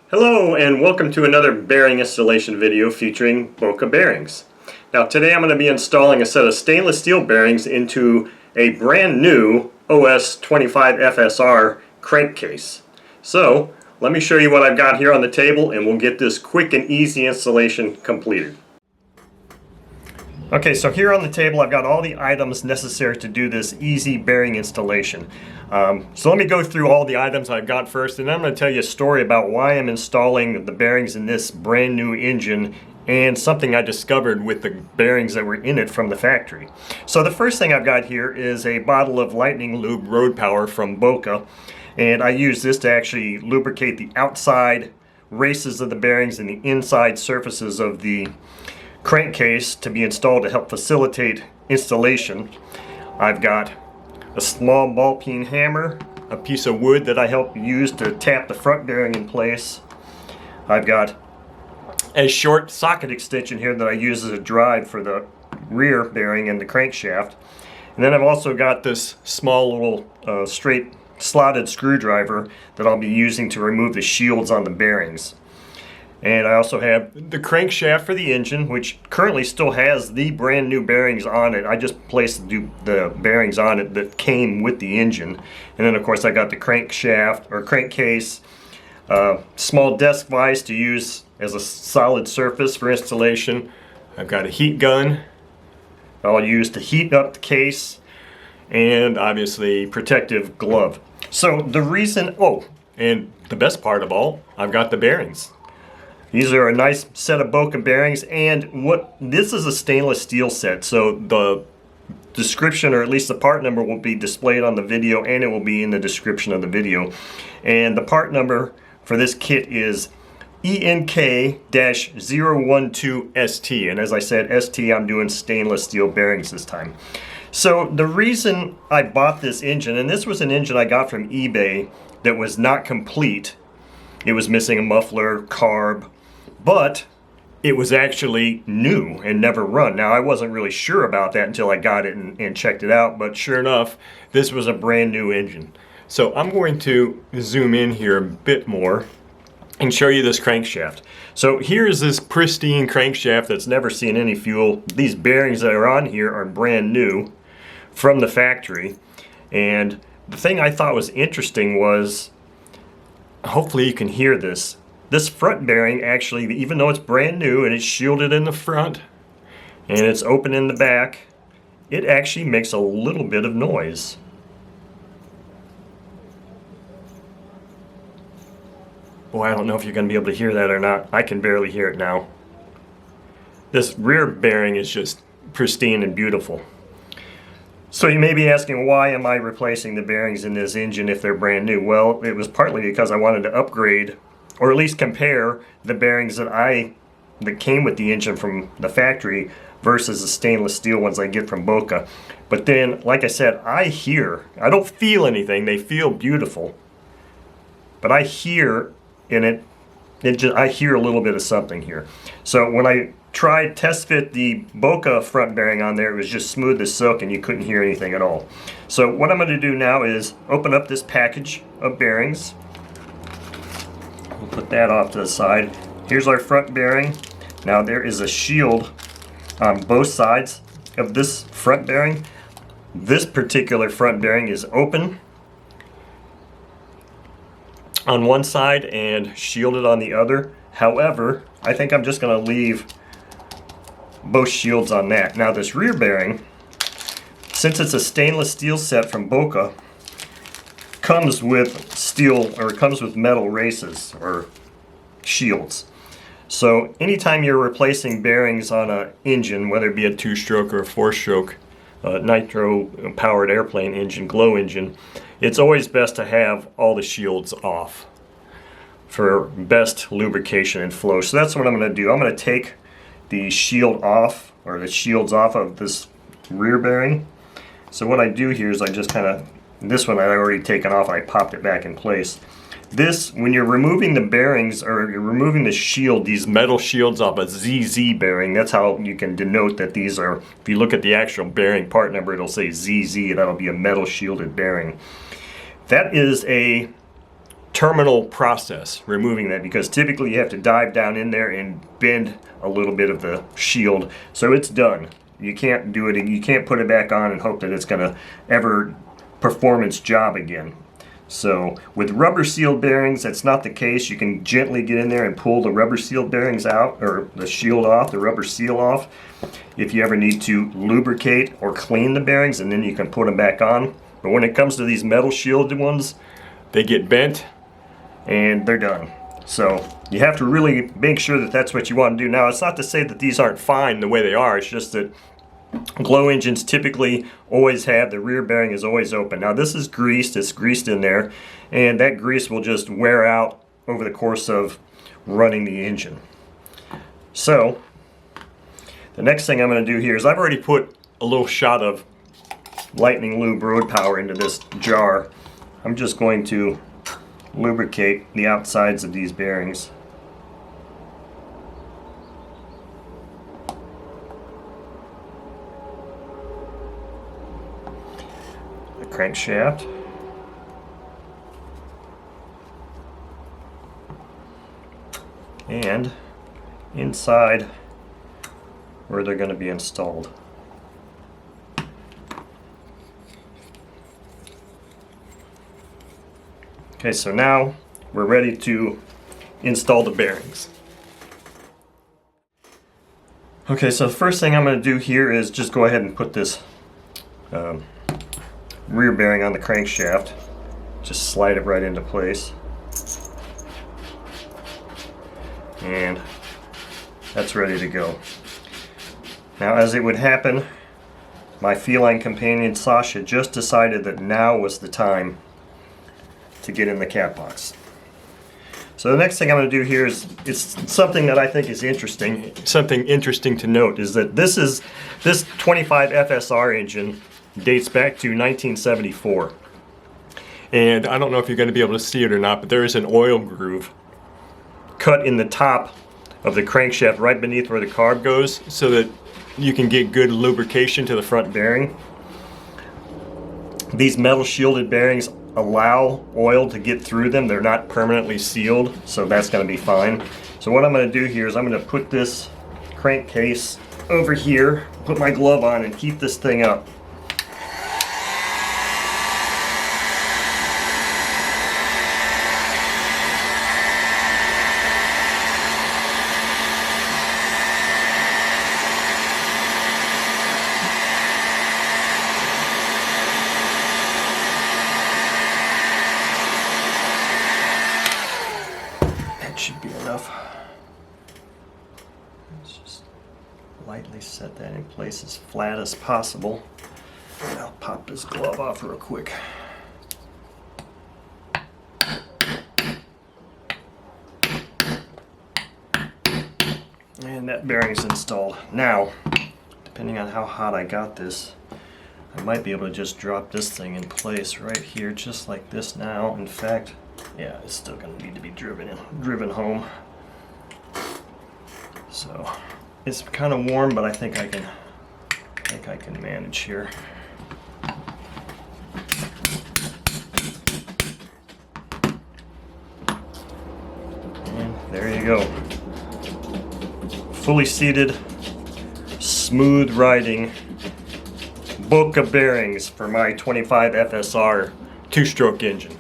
Hello and welcome to another bearing installation video featuring Boca Bearings. Now today I'm going to be installing a set of stainless steel bearings into a brand new OS 25 FSR crankcase. So let me show you what I've got here on the table and we'll get this quick and easy installation completed. Okay, so here on the table I've got all the items necessary to do this easy bearing installation. So let me go through all the items I've got first, and then I'm going to tell you a story about why I'm installing the bearings in this brand new engine and something I discovered with the bearings that were in it from the factory. So the first thing I've got here is a bottle of Lightning Lube Road Power from Boca, and I use this to actually lubricate the outside races of the bearings and the inside surfaces of the crankcase to be installed to help facilitate installation. I've got a small ball peen hammer, a piece of wood that I help use to tap the front bearing in place. I've got a short socket extension here that I use as a drive for the rear bearing and the crankshaft. And then I've also got this small little straight slotted screwdriver that I'll be using to remove the shields on the bearings. And I also have the crankshaft for the engine, which currently still has the brand new bearings on it. I just placed the bearings on it that came with the engine. And then of course I got the crankshaft or crankcase, small desk vise to use as a solid surface for installation. I've got a heat gun I'll use to heat up the case, and obviously protective glove. So the reason, and the best part of all, I've got the bearings. These are a nice set of Boca bearings, and this is a stainless steel set, so the description, or at least the part number, will be displayed on the video, and it will be in the description of the video. And the part number for this kit is ENK-012ST, and as I said, ST, I'm doing stainless steel bearings this time. So the reason I bought this engine, and this was an engine I got from eBay that was not complete. It was missing a muffler, carb, but it was actually new and never run. Now I wasn't really sure about that until I got it and checked it out, but sure enough, this was a brand new engine. So I'm going to zoom in here a bit more and show you this crankshaft. So here's this pristine crankshaft that's never seen any fuel. These bearings that are on here are brand new from the factory. And the thing I thought was interesting was, hopefully you can hear this. This front bearing actually, even though it's brand new and it's shielded in the front and it's open in the back, it actually makes a little bit of noise. Boy, I don't know if you're going to be able to hear that or not. I can barely hear it now. This rear bearing is just pristine and beautiful. So you may be asking, why am I replacing the bearings in this engine if they're brand new? Well, it was partly because I wanted to upgrade, or at least compare, the bearings that came with the engine from the factory versus the stainless steel ones I get from Boca. But then, like I said, I don't feel anything. They feel beautiful, but I hear in it, I hear a little bit of something here. So when I tried test fit the Boca front bearing on there, it was just smooth as silk and you couldn't hear anything at all. So what I'm going to do now is open up this package of bearings. We'll put that off to the side. Here's our front bearing. Now there is a shield on both sides of this front bearing. This particular front bearing is open on one side and shielded on the other. However, I think I'm just going to leave both shields on that. Now this rear bearing, since it's a stainless steel set from Boca, comes with metal races or shields. So anytime you're replacing bearings on an engine, whether it be a 2-stroke or a 4-stroke nitro powered airplane engine, glow engine, it's always best to have all the shields off for best lubrication and flow. So that's what I'm going to do. I'm going to take the shield off, or the shields off of this rear bearing. So what I do here is I just this one I already taken off, I popped it back in place. This, when you're removing the bearings, or you're removing the shield, these metal shields off a ZZ bearing, that's how you can denote that these are, if you look at the actual bearing part number, it'll say ZZ, that'll be a metal shielded bearing. That is a terminal process removing that, because typically you have to dive down in there and bend a little bit of the shield. So it's done. You can't do it, and you can't put it back on and hope that it's going to ever perform its job again. So with rubber sealed bearings, that's not the case. You can gently get in there and pull the rubber sealed bearings out, or the shield off, the rubber seal off, if you ever need to lubricate or clean the bearings, and then you can put them back on. But when it comes to these metal shielded ones, they get bent and they're done. So you have to really make sure that that's what you want to do. Now, it's not to say that these aren't fine the way they are. It's just that glow engines typically always have the rear bearing is always open. Now this is greased, it's greased in there, and that grease will just wear out over the course of running the engine. So the next thing I'm going to do here is I've already put a little shot of Lightning Lube road power into this jar. I'm just going to lubricate the outsides of these bearings. Crankshaft, and inside where they're going to be installed. Okay, so now we're ready to install the bearings. Okay, so the first thing I'm going to do here is just go ahead and put this rear bearing on the crankshaft. Just slide it right into place. And that's ready to go. Now, as it would happen, my feline companion Sasha just decided that now was the time to get in the cat box. So the next thing I'm going to do here is something that I think is interesting. Something interesting to note is that this 25 FSR engine dates back to 1974. And I don't know if you're going to be able to see it or not, but there is an oil groove cut in the top of the crankshaft right beneath where the carb goes, so that you can get good lubrication to the front bearing. These metal shielded bearings allow oil to get through them. They're not permanently sealed, so that's going to be fine. So what I'm going to do here is I'm going to put this crankcase over here, put my glove on, and heat this thing up. Should be enough. Let's just lightly set that in place as flat as possible. And I'll pop this glove off real quick. And that bearing's installed. Now, depending on how hot I got this, I might be able to just drop this thing in place right here, just like this now. In fact, yeah, it's still going to need to be driven home. So it's kind of warm, but I think I can manage here. And there you go. Fully seated, smooth riding Boca bearings for my 25 FSR two-stroke engine.